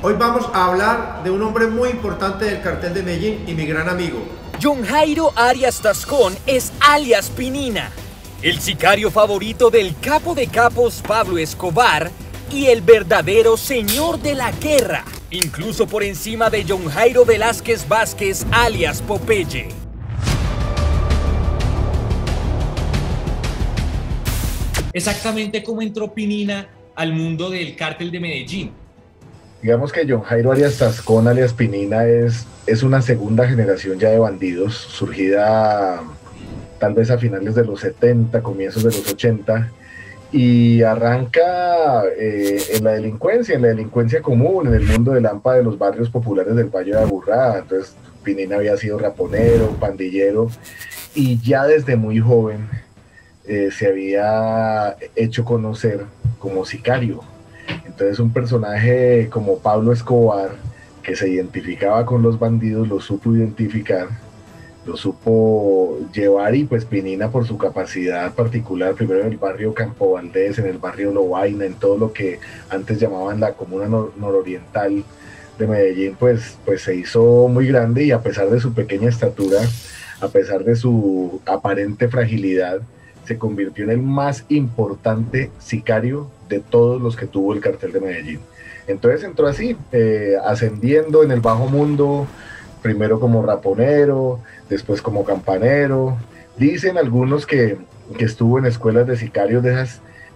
Hoy vamos a hablar de un hombre muy importante del cartel de Medellín y mi gran amigo. John Jairo Arias Tascón es alias Pinina, el sicario favorito del capo de capos Pablo Escobar y el verdadero señor de la guerra, incluso por encima de John Jairo Velázquez Vázquez alias Popeye. Exactamente cómo entró Pinina al mundo del cártel de Medellín. Digamos que John Jairo Arias Tascón, alias Pinina, es una segunda generación ya de bandidos, surgida tal vez a finales de los 70, comienzos de los 80, y arranca en la delincuencia común, en el mundo del AMPA de los barrios populares del Valle de Aburrá. Entonces Pinina había sido raponero, pandillero, y ya desde muy joven se había hecho conocer como sicario. Entonces un personaje como Pablo Escobar, que se identificaba con los bandidos, lo supo identificar, lo supo llevar, y pues Pinina, por su capacidad particular, primero en el barrio Campo Valdés, en el barrio Lovaina, en todo lo que antes llamaban la comuna nororiental de Medellín, pues se hizo muy grande, y a pesar de su pequeña estatura, a pesar de su aparente fragilidad, se convirtió en el más importante sicario de todos los que tuvo el cartel de Medellín. Entonces entró así, ascendiendo en el bajo mundo, primero como raponero, después como campanero. Dicen algunos que estuvo en escuelas de sicarios, de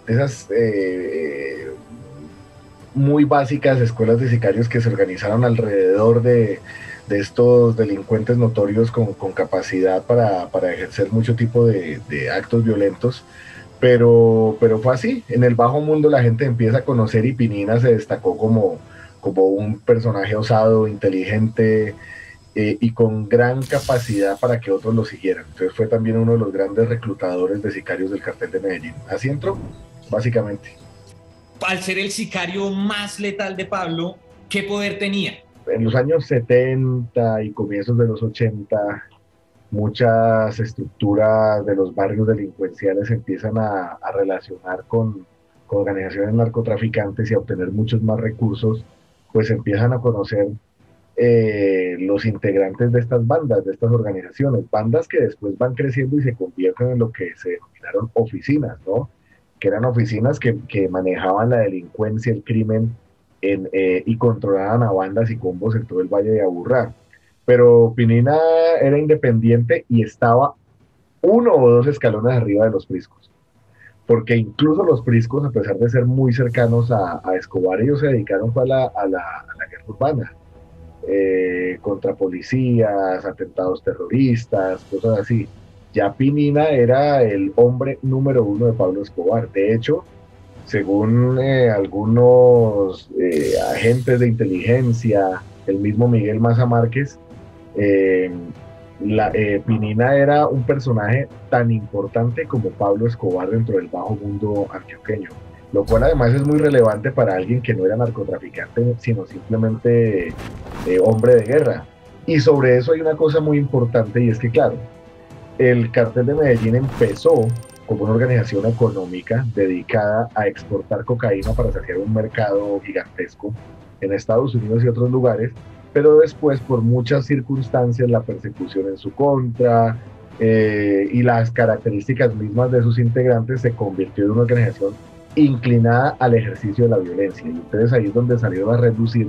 esas muy básicas escuelas de sicarios que se organizaron alrededor de estos delincuentes notorios con capacidad para ejercer mucho tipo de actos violentos. Pero fue así, en el bajo mundo la gente empieza a conocer, y Pinina se destacó como un personaje osado, inteligente, y con gran capacidad para que otros lo siguieran. Entonces fue también uno de los grandes reclutadores de sicarios del cartel de Medellín. Así entró, básicamente. Al ser el sicario más letal de Pablo, ¿qué poder tenía? En los años 70 y comienzos de los 80, muchas estructuras de los barrios delincuenciales empiezan a relacionar con organizaciones narcotraficantes y a obtener muchos más recursos, pues empiezan a conocer los integrantes de estas bandas, de estas organizaciones, bandas que después van creciendo y se convierten en lo que se denominaron oficinas, ¿no? Que eran oficinas que manejaban la delincuencia, el crimen, y controlaban a bandas y combos en todo el Valle de Aburrá. Pero Pinina era independiente y estaba uno o dos escalones arriba de los priscos, porque incluso los priscos, a pesar de ser muy cercanos a Escobar, ellos se dedicaron a la guerra urbana, contra policías, atentados terroristas, cosas así. Ya Pinina era el hombre número uno de Pablo Escobar. De hecho, según algunos agentes de inteligencia, el mismo Miguel Maza Márquez, Pinina era un personaje tan importante como Pablo Escobar dentro del bajo mundo antioqueño, lo cual además es muy relevante para alguien que no era narcotraficante, sino simplemente hombre de guerra. Y sobre eso hay una cosa muy importante, y es que, claro, el cartel de Medellín empezó como una organización económica dedicada a exportar cocaína para saciar un mercado gigantesco en Estados Unidos y otros lugares, pero después, por muchas circunstancias, la persecución en su contra y las características mismas de sus integrantes, se convirtió en una organización inclinada al ejercicio de la violencia. Y entonces ahí es donde salieron a reducir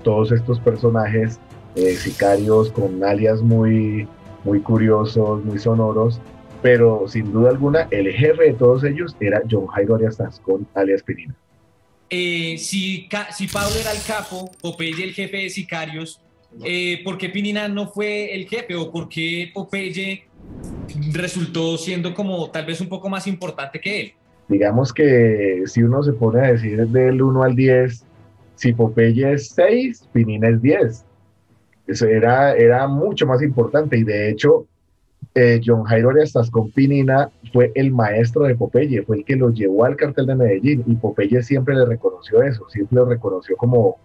todos estos personajes sicarios con alias muy curiosos, muy sonoros, pero sin duda alguna el jefe de todos ellos era John Jairo Arias Tascón, alias Pinina. Si Pablo era el capo, Popeye el jefe de sicarios, ¿por qué Pinina no fue el jefe? ¿O por qué Popeye resultó siendo como tal vez un poco más importante que él? Digamos que si uno se pone a decir del 1 al 10, si Popeye es 6, Pinina es 10. Eso era mucho más importante, y de hecho John Jairo Arias Tascón Pinina fue el maestro de Popeye, fue el que lo llevó al cartel de Medellín, y Popeye siempre le reconoció eso, siempre lo reconoció como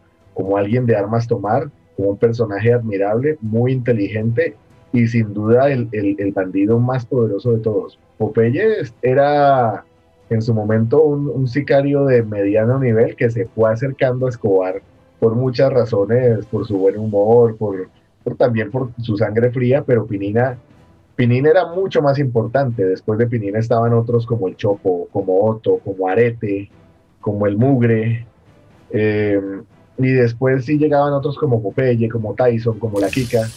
alguien de armas tomar, como un personaje admirable, muy inteligente, y sin duda el bandido más poderoso de todos. Popeye era en su momento un sicario de mediano nivel que se fue acercando a Escobar por muchas razones, por su buen humor, también por su sangre fría, pero Pinina era mucho más importante. Después de Pinina estaban otros como el Chopo, como Otto, como Arete, como el Mugre, eh, y después sí llegaban otros como Popeye, como Tyson, como la Kika,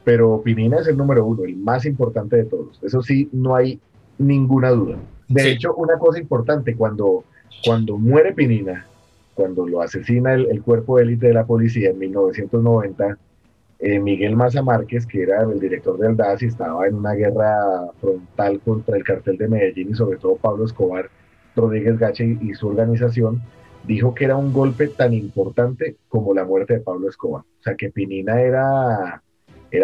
pero Pinina es el número uno, el más importante de todos. Eso sí, no hay ninguna duda. De Sí. hecho, una cosa importante, cuando muere Pinina, cuando lo asesina el cuerpo de élite de la policía en 1990, Miguel Maza Márquez, que era el director del DAS y estaba en una guerra frontal contra el cartel de Medellín y sobre todo Pablo Escobar, Rodríguez Gacha y su organización, dijo que era un golpe tan importante como la muerte de Pablo Escobar. O sea, que Pinina era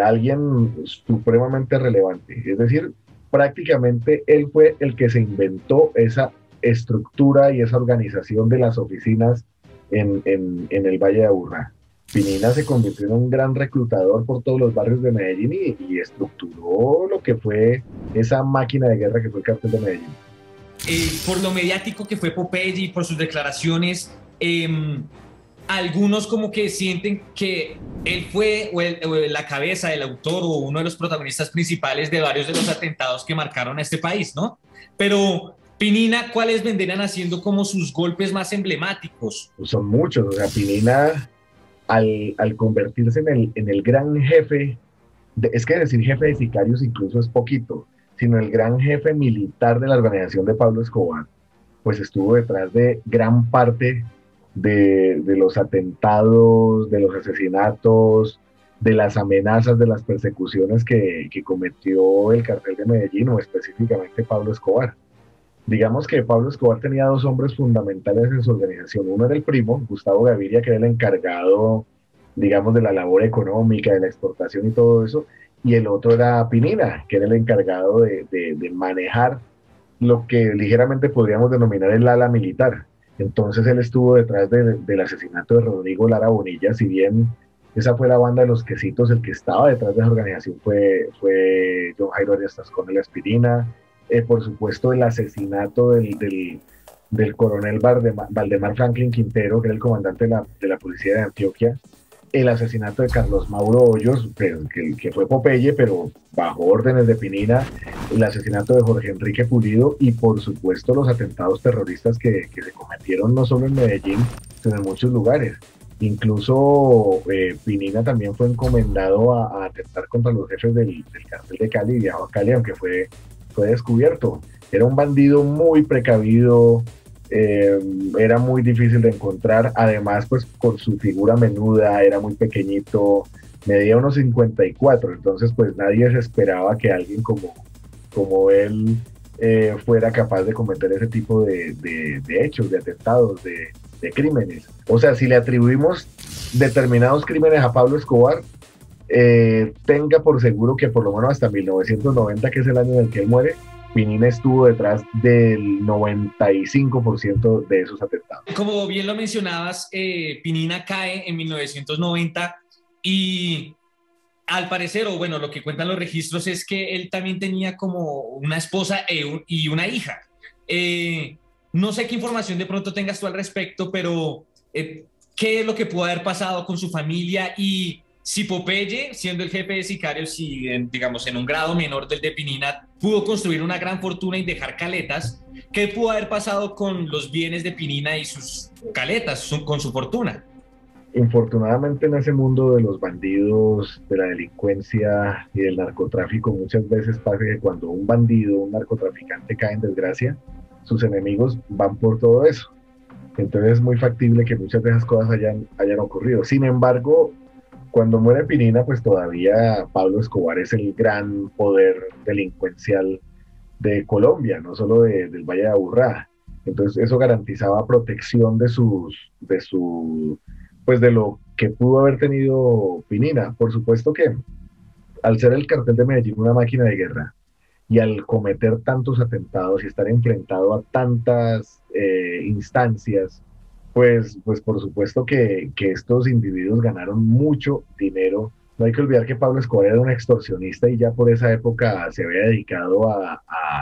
alguien supremamente relevante. Es decir, prácticamente él fue el que se inventó esa estructura y esa organización de las oficinas en el Valle de Aburrá. Pinina se convirtió en un gran reclutador por todos los barrios de Medellín y estructuró lo que fue esa máquina de guerra que fue el cartel de Medellín. Por lo mediático que fue Popeye y por sus declaraciones, algunos como que sienten que él fue o la cabeza, el autor o uno de los protagonistas principales de varios de los atentados que marcaron a este país, ¿no? Pero Pinina, ¿cuáles vendrían haciendo como sus golpes más emblemáticos? Pues son muchos, o sea, Pinina al convertirse en el gran jefe, es que decir jefe de sicarios incluso es poquito, sino el gran jefe militar de la organización de Pablo Escobar, pues estuvo detrás de gran parte de los atentados, de los asesinatos, de las amenazas, de las persecuciones que cometió el cartel de Medellín o específicamente Pablo Escobar. Digamos que Pablo Escobar tenía dos hombres fundamentales en su organización. Uno era el primo, Gustavo Gaviria, que era el encargado, digamos, de la labor económica, de la exportación y todo eso. Y el otro era Pinina, que era el encargado de manejar lo que ligeramente podríamos denominar el ala militar. Entonces él estuvo detrás del asesinato de Rodrigo Lara Bonilla, si bien esa fue la banda de los quesitos, el que estaba detrás de esa organización fue John Jairo Arias Tascón de la Aspirina, por supuesto el asesinato del coronel Valdemar Franklin Quintero, que era el comandante de la policía de Antioquia, el asesinato de Carlos Mauro Hoyos, que fue Popeye, pero bajo órdenes de Pinina, el asesinato de Jorge Enrique Pulido y por supuesto los atentados terroristas que se cometieron no solo en Medellín, sino en muchos lugares. Incluso Pinina también fue encomendado a atentar contra los jefes del cartel de Cali y viajó a Cali, aunque fue descubierto. Era un bandido muy precavido, era muy difícil de encontrar, además pues con su figura menuda, era muy pequeño, medía unos 54, entonces pues nadie se esperaba que alguien como él fuera capaz de cometer ese tipo de hechos, de atentados, de crímenes. O sea, si le atribuimos determinados crímenes a Pablo Escobar, tenga por seguro que por lo menos hasta 1990, que es el año en el que él muere, Pinina estuvo detrás del 95% de esos atentados. Como bien lo mencionabas, Pinina cae en 1990 y al parecer, o bueno, lo que cuentan los registros es que él también tenía como una esposa y una hija. No sé qué información de pronto tengas tú al respecto, pero ¿qué es lo que pudo haber pasado con su familia? Y si Popeye, siendo el jefe de sicarios y digamos en un grado menor del de Pinina, pudo construir una gran fortuna y dejar caletas, ¿qué pudo haber pasado con los bienes de Pinina y sus caletas, con su fortuna? Infortunadamente en ese mundo de los bandidos, de la delincuencia y del narcotráfico, muchas veces pasa que cuando un bandido, un narcotraficante cae en desgracia, sus enemigos van por todo eso. Entonces es muy factible que muchas de esas cosas hayan ocurrido. Sin embargo, cuando muere Pinina, pues todavía Pablo Escobar es el gran poder delincuencial de Colombia, no solo del Valle de Aburrá. Entonces eso garantizaba protección pues de lo que pudo haber tenido Pinina. Por supuesto que al ser el cartel de Medellín una máquina de guerra y al cometer tantos atentados y estar enfrentado a tantas instancias, pues por supuesto que estos individuos ganaron mucho dinero. No hay que olvidar que Pablo Escobar era un extorsionista y ya por esa época se había dedicado a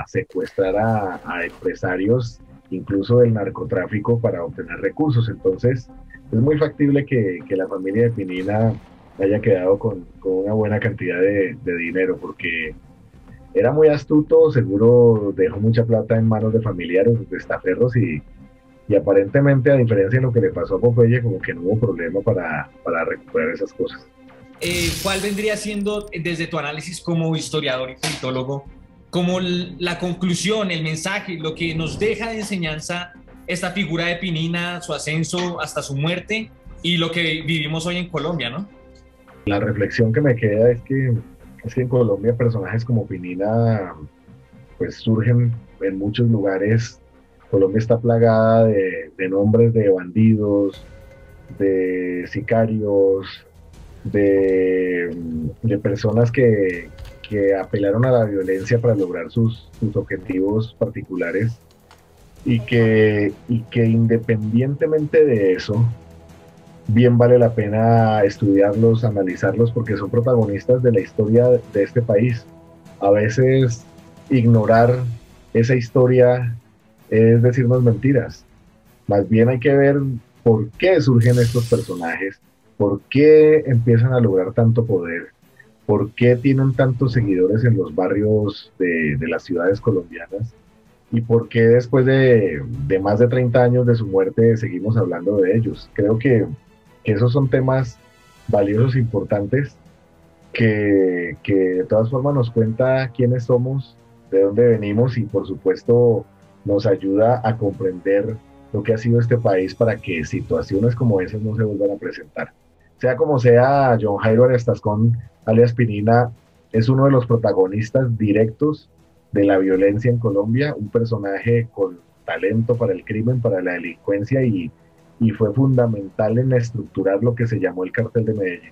secuestrar a empresarios, incluso del narcotráfico, para obtener recursos. Entonces, es muy factible que la familia de Pinina haya quedado con una buena cantidad de dinero, porque era muy astuto, seguro dejó mucha plata en manos de familiares, de estaferros, y aparentemente, a diferencia de lo que le pasó a Popeye, como que no hubo problema para recuperar esas cosas. ¿Cuál vendría siendo, desde tu análisis como historiador y politólogo, como la conclusión, el mensaje, lo que nos deja de enseñanza esta figura de Pinina, su ascenso hasta su muerte y lo que vivimos hoy en Colombia, ¿no? La reflexión que me queda es que en Colombia personajes como Pinina pues surgen en muchos lugares. Colombia está plagada de nombres de bandidos, de sicarios, de personas que apelaron a la violencia para lograr sus objetivos particulares, y que independientemente de eso, bien vale la pena estudiarlos, analizarlos, porque son protagonistas de la historia de este país. A veces ignorar esa historia es decirnos mentiras. Más bien hay que ver por qué surgen estos personajes, por qué empiezan a lograr tanto poder, por qué tienen tantos seguidores en los barrios de las ciudades colombianas, y por qué después de más de 30 años de su muerte seguimos hablando de ellos. Creo que esos son temas valiosos, importantes, que de todas formas nos cuenta quiénes somos, de dónde venimos, y por supuesto nos ayuda a comprender lo que ha sido este país para que situaciones como esas no se vuelvan a presentar. Sea como sea, John Jairo Arias Tascón, alias Pinina, es uno de los protagonistas directos de la violencia en Colombia, un personaje con talento para el crimen, para la delincuencia, y fue fundamental en estructurar lo que se llamó el Cartel de Medellín.